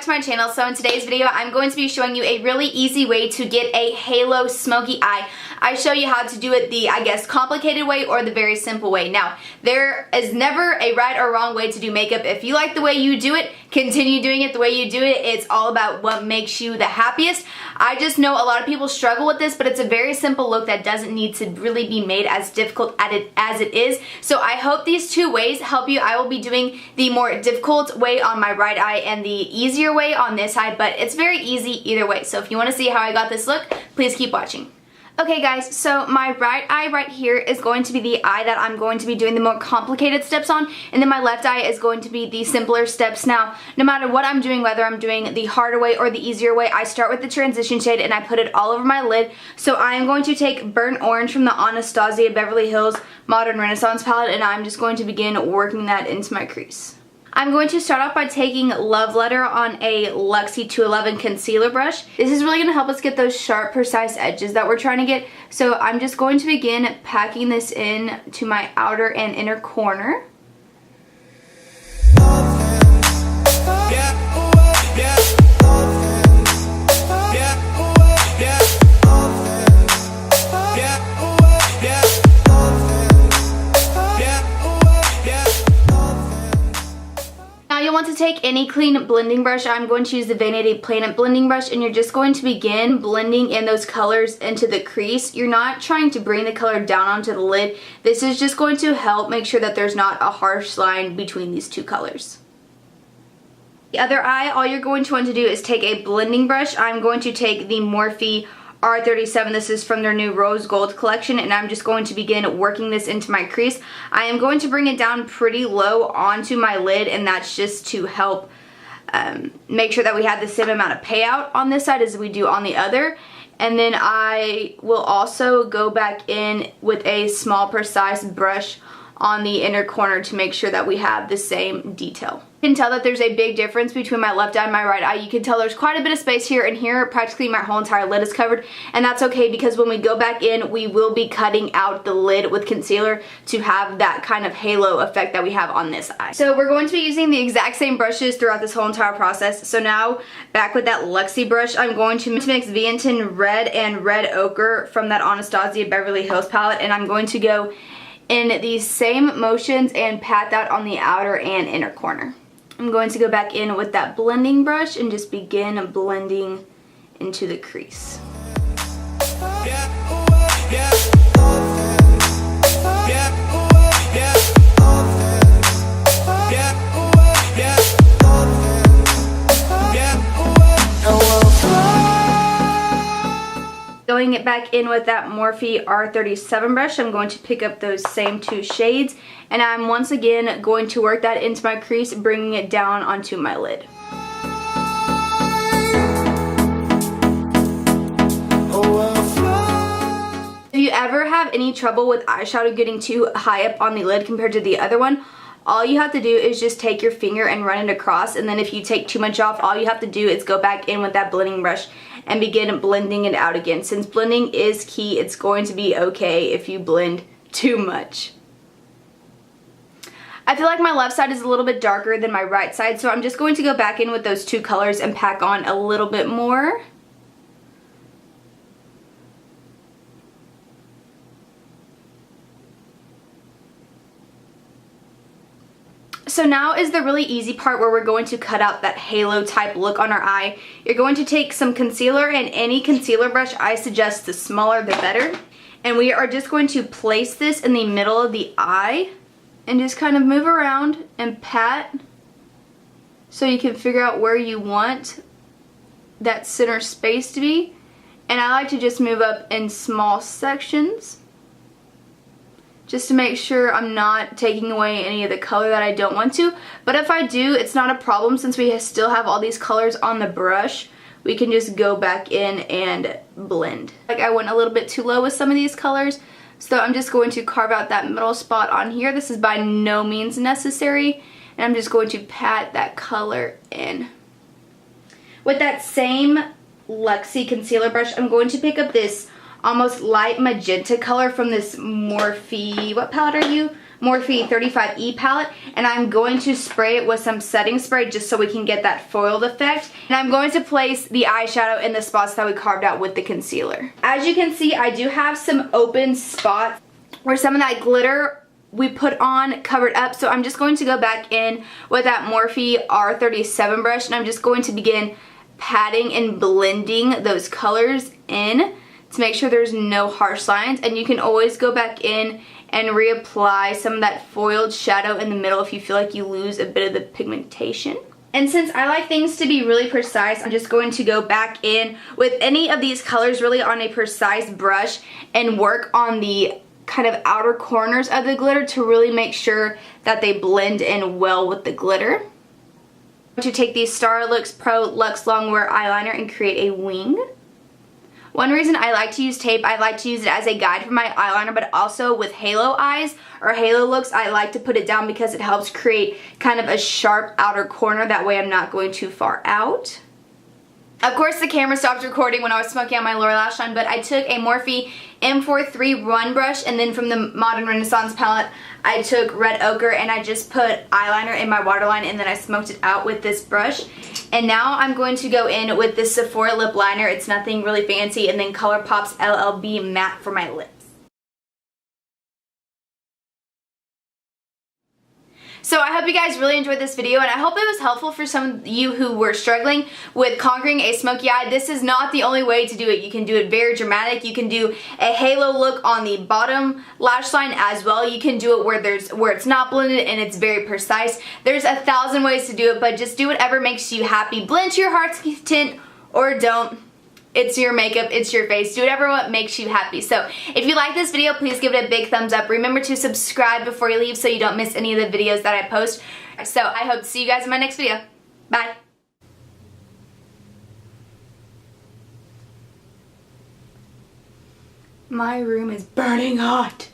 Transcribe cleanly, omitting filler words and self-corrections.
to my channel. So in today's video, I'm going to be showing you a really easy way to get a halo smoky eye. I show you how to do it the, I guess, complicated way or the very simple way. Now, there is never a right or wrong way to do makeup. If you like the way you do it, continue doing it the way you do it. It's all about what makes you the happiest. I just know a lot of people struggle with this, but it's a very simple look that doesn't need to really be made as difficult as it is. So I hope these two ways help you. I will be doing the more difficult way on my right eye and the easier way on this eye, but it's very easy either way. So if you want to see how I got this look, please keep watching. Okay guys, so my right eye right here is going to be the eye that I'm going to be doing the more complicated steps on, and then my left eye is going to be the simpler steps. Now, no matter what I'm doing, whether I'm doing the harder way or the easier way, I start with the transition shade and I put it all over my lid. So I am going to take Burnt Orange from the Anastasia Beverly Hills Modern Renaissance palette, and I'm just going to begin working that into my crease. I'm going to start off by taking Love Letter on a Luxie 211 concealer brush. This is really going to help us get those sharp, precise edges that we're trying to get. So I'm just going to begin packing this in to my outer and inner corner. Want to take any clean blending brush. I'm going to use the Vanity Planet blending brush, and you're just going to begin blending in those colors into the crease. You're not trying to bring the color down onto the lid. This is just going to help make sure that there's not a harsh line between these two colors. The other eye, all you're going to want to do is take a blending brush. I'm going to take the Morphe R37. This is from their new Rose Gold collection, and I'm just going to begin working this into my crease. I am going to bring it down pretty low onto my lid, and that's just to help make sure that we have the same amount of payout on this side as we do on the other. And then I will also go back in with a small precise brush on the inner corner to make sure that we have the same detail. You can tell that there's a big difference between my left eye and my right eye. You can tell there's quite a bit of space here, and here practically my whole entire lid is covered, and that's okay because when we go back in, we will be cutting out the lid with concealer to have that kind of halo effect that we have on this eye. So we're going to be using the exact same brushes throughout this whole entire process. So now, back with that Luxie brush, I'm going to mix Viantin Red and Red Ochre from that Anastasia Beverly Hills palette, and I'm going to go in these same motions and pat that on the outer and inner corner. I'm going to go back in with that blending brush and just begin blending into the crease. Going it back in with that Morphe R37 brush, I'm going to pick up those same two shades, and I'm once again going to work that into my crease, bringing it down onto my lid. If you ever have any trouble with eyeshadow getting too high up on the lid compared to the other one, all you have to do is just take your finger and run it across, and then if you take too much off, all you have to do is go back in with that blending brush and begin blending it out again. Since blending is key, it's going to be okay if you blend too much. I feel like my left side is a little bit darker than my right side, so I'm just going to go back in with those two colors and pack on a little bit more. So now is the really easy part where we're going to cut out that halo type look on our eye. You're going to take some concealer, and any concealer brush, I suggest the smaller the better. And we are just going to place this in the middle of the eye and just kind of move around and pat so you can figure out where you want that center space to be. And I like to just move up in small sections, just to make sure I'm not taking away any of the color that I don't want to. But if I do, it's not a problem since we still have all these colors on the brush. We can just go back in and blend. Like I went a little bit too low with some of these colors, so I'm just going to carve out that middle spot on here. This is by no means necessary, and I'm just going to pat that color in. With that same Luxie concealer brush, I'm going to pick up this almost light magenta color from this Morphe, what palette are you? Morphe 35E palette, and I'm going to spray it with some setting spray just so we can get that foiled effect. And I'm going to place the eyeshadow in the spots that we carved out with the concealer. As you can see, I do have some open spots where some of that glitter we put on covered up, so I'm just going to go back in with that Morphe R37 brush, and I'm just going to begin patting and blending those colors in to make sure there's no harsh lines. And you can always go back in and reapply some of that foiled shadow in the middle if you feel like you lose a bit of the pigmentation. And since I like things to be really precise, I'm just going to go back in with any of these colors really on a precise brush and work on the kind of outer corners of the glitter to really make sure that they blend in well with the glitter. I'm going to take the Starlux Pro Luxe Longwear eyeliner and create a wing. One reason I like to use tape, I like to use it as a guide for my eyeliner, but also with halo eyes or halo looks, I like to put it down because it helps create kind of a sharp outer corner. That way I'm not going too far out. Of course, the camera stopped recording when I was smoking on my lower lash line, but I took a Morphe M43 Run brush, and then from the Modern Renaissance palette, I took Red Ochre, and I just put eyeliner in my waterline, and then I smoked it out with this brush. And now I'm going to go in with this Sephora lip liner. It's nothing really fancy, and then ColourPop's LLB matte for my lips. So I hope you guys really enjoyed this video, and I hope it was helpful for some of you who were struggling with conquering a smoky eye. This is not the only way to do it. You can do it very dramatic. You can do a halo look on the bottom lash line as well. You can do it where it's not blended and it's very precise. There's 1,000 ways to do it, but just do whatever makes you happy. Blend to your heart's content or don't. It's your makeup, it's your face. Do whatever what makes you happy. So if you like this video, please give it a big thumbs up. Remember to subscribe before you leave so you don't miss any of the videos that I post. So I hope to see you guys in my next video. Bye. My room is burning hot.